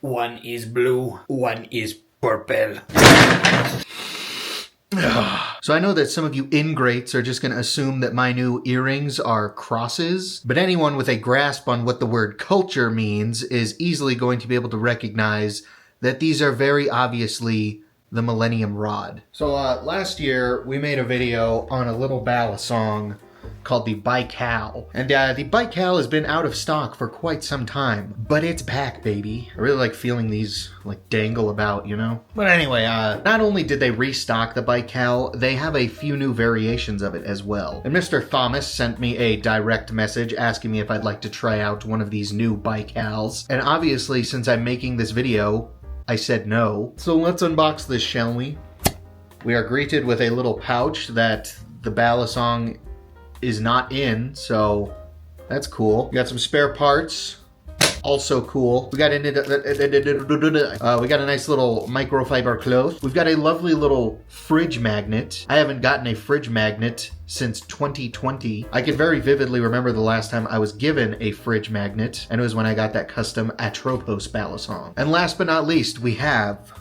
One is blue, one is purple. So I know that some of you ingrates are just going to assume that my new earrings are crosses, but anyone with a grasp on what the word culture means is easily going to be able to recognize that these are very obviously the Millennium Rod. So last year we made a video on a little Balisong called the Baikal. And the Baikal has been out of stock for quite some time, but it's back, baby. I really like feeling these like dangle about, you know? But anyway, not only did they restock the Baikal, they have a few new variations of it as well. And Mr. Thomas sent me a direct message asking me if I'd like to try out one of these new Baikals. And obviously, since I'm making this video, I said no. So let's unbox this, shall we? We are greeted with a little pouch that the Balisong is not in, so that's cool. We got some spare parts, also cool. We got a nice little microfiber cloth. We've got a lovely little fridge magnet. I haven't gotten a fridge magnet since 2020. I can very vividly remember the last time I was given a fridge magnet, and it was when I got that custom Atropos Balisong. And last but not least, we have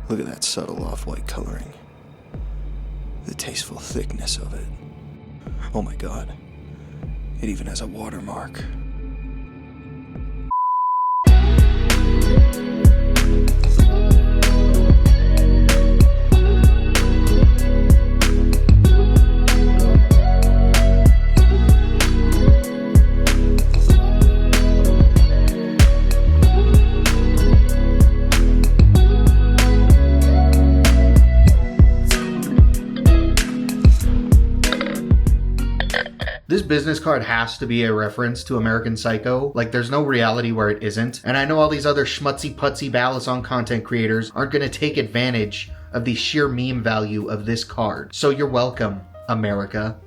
Look at that subtle off-white coloring. The tasteful thickness of it. Oh my god. It even has a watermark. This business card has to be a reference to American Psycho. Like, there's no reality where it isn't. And I know all these other schmutzy-putsy Balisong content creators aren't going to take advantage of the sheer meme value of this card. So you're welcome, America.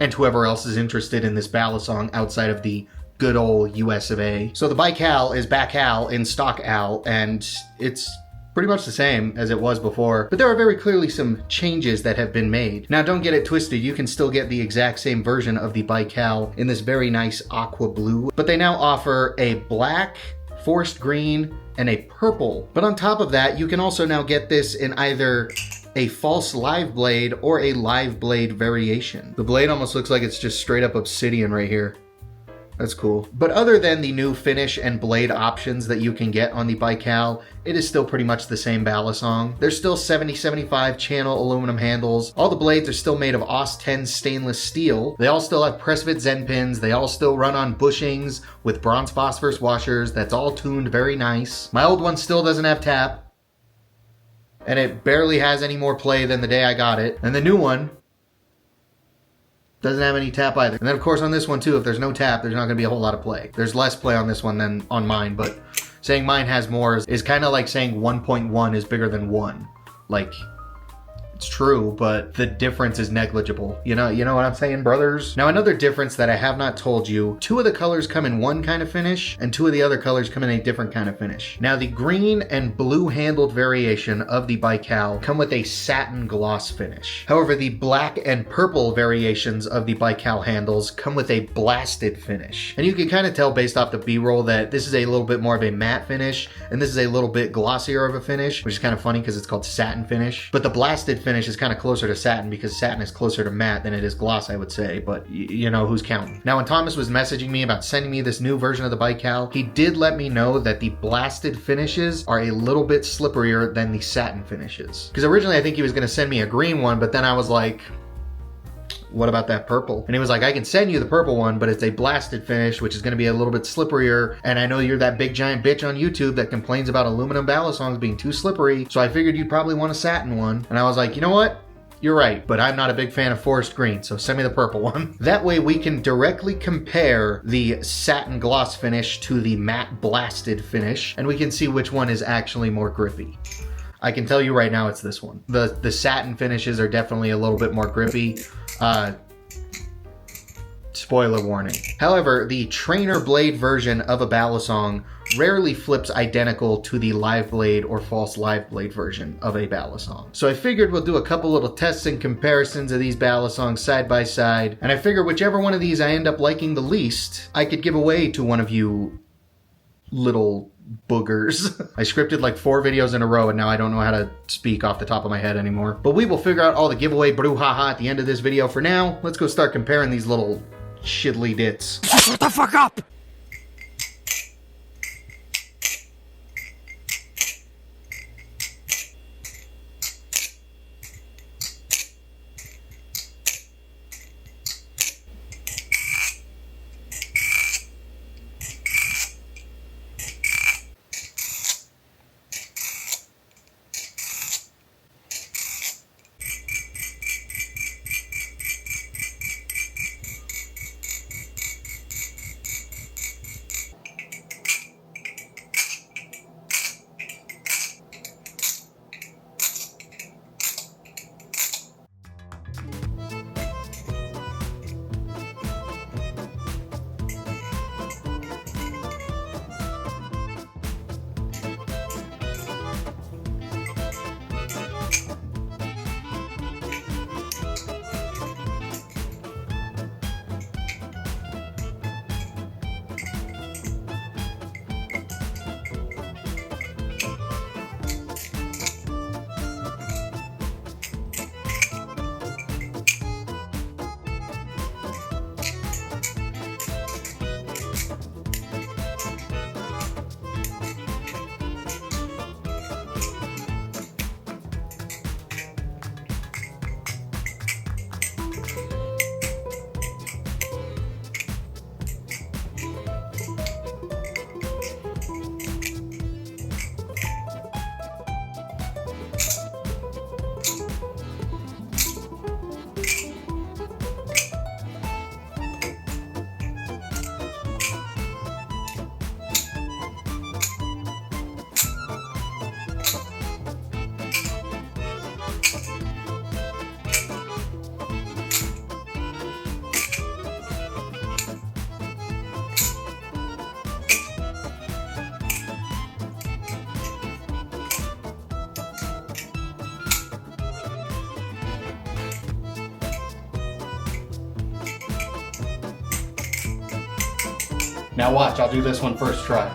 And whoever else is interested in this Balisong outside of the good old US of A. So the Baikal is Baikal in stock Al, and it's pretty much the same as it was before, but there are very clearly some changes that have been made. Now, don't get it twisted, you can still get the exact same version of the Baikal in this very nice aqua blue, but they now offer a black, forest green, and a purple. But on top of that, you can also now get this in either a false live blade or a live blade variation. The blade almost looks like it's just straight up obsidian right here. That's cool. But other than the new finish and blade options that you can get on the Baikal, it is still pretty much the same Balisong. There's still 70-75 channel aluminum handles. All the blades are still made of AUS 10 stainless steel. They all still have press fit Zen pins. They all still run on bushings with bronze phosphorus washers. That's all tuned very nice. My old one still doesn't have tap, and it barely has any more play than the day I got it. And the new one doesn't have any tap either. And then of course on this one too, if there's no tap, there's not gonna be a whole lot of play. There's less play on this one than on mine, but saying mine has more is kind of like saying 1.1 is bigger than 1. Like, it's true, but the difference is negligible. You know what I'm saying, brothers? Now, another difference that I have not told you, 2 of the colors come in one kind of finish, and 2 of the other colors come in a different kind of finish. Now, the green and blue handled variation of the Baikal come with a satin gloss finish. However, the black and purple variations of the Baikal handles come with a blasted finish. And you can kind of tell based off the B-roll that this is a little bit more of a matte finish, and this is a little bit glossier of a finish, which is kind of funny because it's called satin finish. But the blasted finish is kind of closer to satin because satin is closer to matte than it is gloss, I would say, but you know who's counting. Now, when Thomas was messaging me about sending me this new version of the Baikal, he did let me know that the blasted finishes are a little bit slipperier than the satin finishes. Because originally I think he was going to send me a green one, but then I was like, what about that purple? And he was like, I can send you the purple one, but it's a blasted finish, which is going to be a little bit slipperier. And I know you're that big giant bitch on YouTube that complains about aluminum Balisongs being too slippery. So I figured you'd probably want a satin one. And I was like, you know what? You're right, but I'm not a big fan of forest green, so send me the purple one. That way we can directly compare the satin gloss finish to the matte blasted finish, and we can see which one is actually more grippy. I can tell you right now it's this one. The satin finishes are definitely a little bit more grippy. Spoiler warning. However, the trainer blade version of a Balisong rarely flips identical to the live blade or false live blade version of a Balisong. So I figured we'll do a couple little tests and comparisons of these Balisongs side by side, and I figure whichever one of these I end up liking the least, I could give away to one of you little boogers. I scripted like 4 videos in a row and now I don't know how to speak off the top of my head anymore. But we will figure out all the giveaway brouhaha at the end of this video. For now, let's go start comparing these little shiddly dits. Shut the fuck up! Now watch, I'll do this one first try.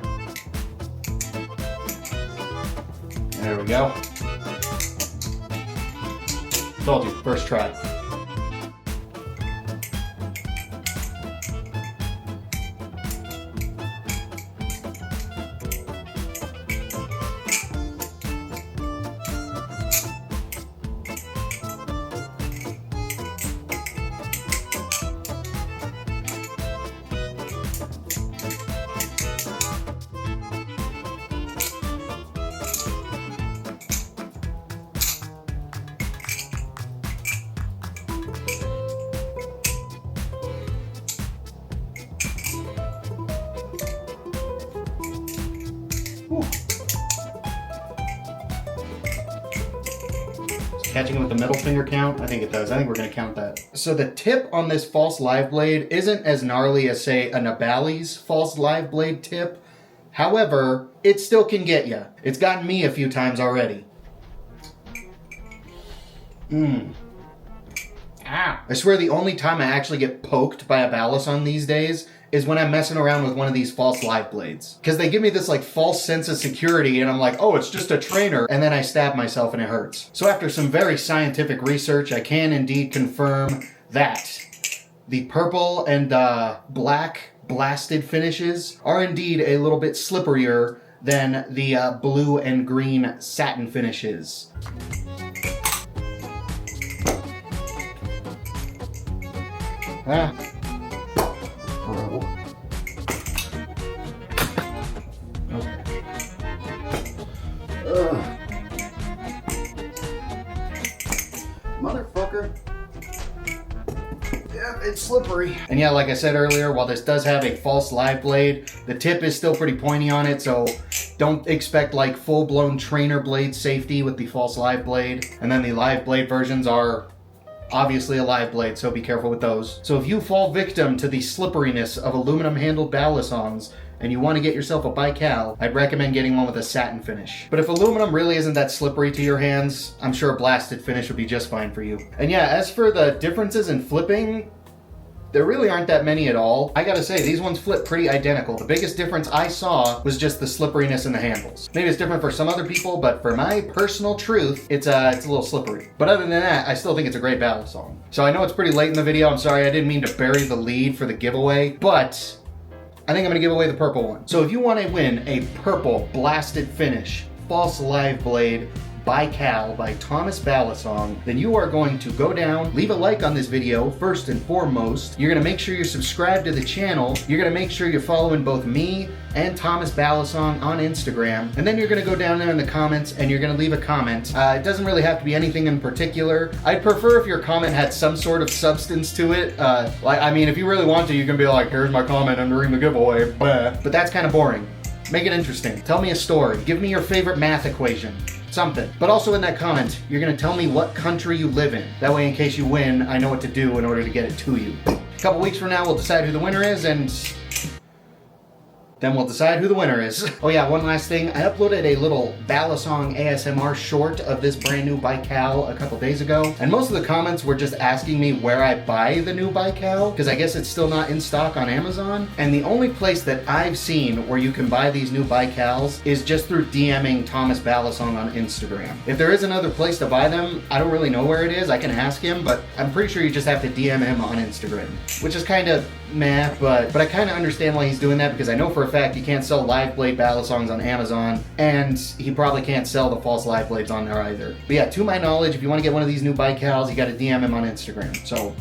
There we go. Told you, first try. Catching it with the middle finger count? I think it does. I think we're going to count that. So the tip on this false live blade isn't as gnarly as, say, a Nabali's false live blade tip. However, it still can get you. It's gotten me a few times already. Ah. I swear the only time I actually get poked by a Balisong these days is when I'm messing around with one of these false live blades. Because they give me this like false sense of security and I'm like, oh, it's just a trainer. And then I stab myself and it hurts. So after some very scientific research, I can indeed confirm that the purple and black blasted finishes are indeed a little bit slipperier than the blue and green satin finishes. Ah. Bro. Okay. Ugh. Motherfucker. Yeah, it's slippery. And yeah, like I said earlier, while this does have a false live blade, the tip is still pretty pointy on it, so don't expect like full-blown trainer blade safety with the false live blade. And then the live blade versions are obviously a live blade, so be careful with those. So if you fall victim to the slipperiness of aluminum-handled Balisongs, and you want to get yourself a Baikal, I'd recommend getting one with a satin finish. But if aluminum really isn't that slippery to your hands, I'm sure a blasted finish would be just fine for you. And yeah, as for the differences in flipping, there really aren't that many at all. I gotta say, these ones flip pretty identical. The biggest difference I saw was just the slipperiness in the handles. Maybe it's different for some other people, but for my personal truth, it's a little slippery. But other than that, I still think it's a great Balisong. So I know it's pretty late in the video. I'm sorry, I didn't mean to bury the lead for the giveaway, but I think I'm gonna give away the purple one. So if you want to win a purple blasted finish false live blade Baikal by Thomas Balisong, then you are going to go down, leave a like on this video first and foremost. You're going to make sure you're subscribed to the channel. You're going to make sure you're following both me and Thomas Balisong on Instagram. And then you're going to go down there in the comments and you're going to leave a comment. It doesn't really have to be anything in particular. I'd prefer if your comment had some sort of substance to it. I mean, if you really want to, you can be like, here's my comment entering the giveaway. But that's kind of boring. Make it interesting. Tell me a story. Give me your favorite math equation. Something. But also in that comment, you're going to tell me what country you live in. That way, in case you win, I know what to do in order to get it to you. A couple weeks from now, we'll decide who the winner is, and then we'll decide who the winner is. Oh yeah, one last thing. I uploaded a little Balisong ASMR short of this brand new Baikal a couple days ago. And most of the comments were just asking me where I buy the new Baikal, because I guess it's still not in stock on Amazon. And the only place that I've seen where you can buy these new Baikals is just through DMing Thomas Balisong on Instagram. If there is another place to buy them, I don't really know where it is. I can ask him, but I'm pretty sure you just have to DM him on Instagram, which is kind of meh, but I kind of understand why he's doing that, because I know for a fact he can't sell live blade Balisongs on Amazon, and he probably can't sell the false live blades on there either. But yeah, to my knowledge, if you want to get one of these new Baikals, you got to DM him on Instagram. So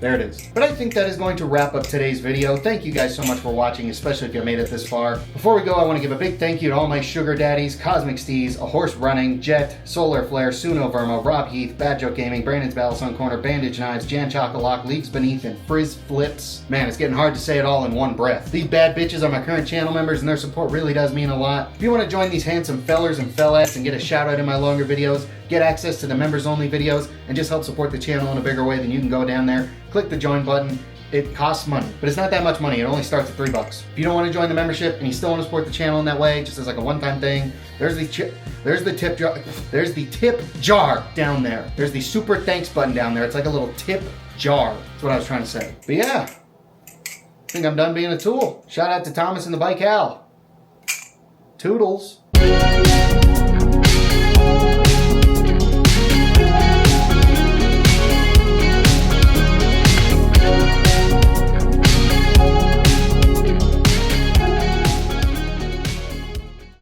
there it is. But I think that is going to wrap up today's video. Thank you guys so much for watching, especially if you made it this far. Before we go, I want to give a big thank you to all my sugar daddies: Cosmic Steez, A Horse Running, Jet, Solar Flare, Suno Verma, Rob Heath, Bad Joke Gaming, Brandon's Balisong Corner, Bandage Knives, Jan Chocolate, Leagues Beneath, and Frizz Flips. Man, it's getting hard to say it all in one breath. These bad bitches are my current channel members, and their support really does mean a lot. If you want to join these handsome fellers and fellettes and get a shout out in my longer videos, get access to the members only videos, and just help support the channel in a bigger way, then you can go down there, click the join button. It costs money, but it's not that much money. It only starts at $3. If you don't want to join the membership and you still want to support the channel in that way, just as like a one-time thing, there's the tip jar down there. There's the super thanks button down there. It's like a little tip jar. That's what I was trying to say. But yeah, I think I'm done being a tool. Shout out to Thomas and the Baikal. Toodles.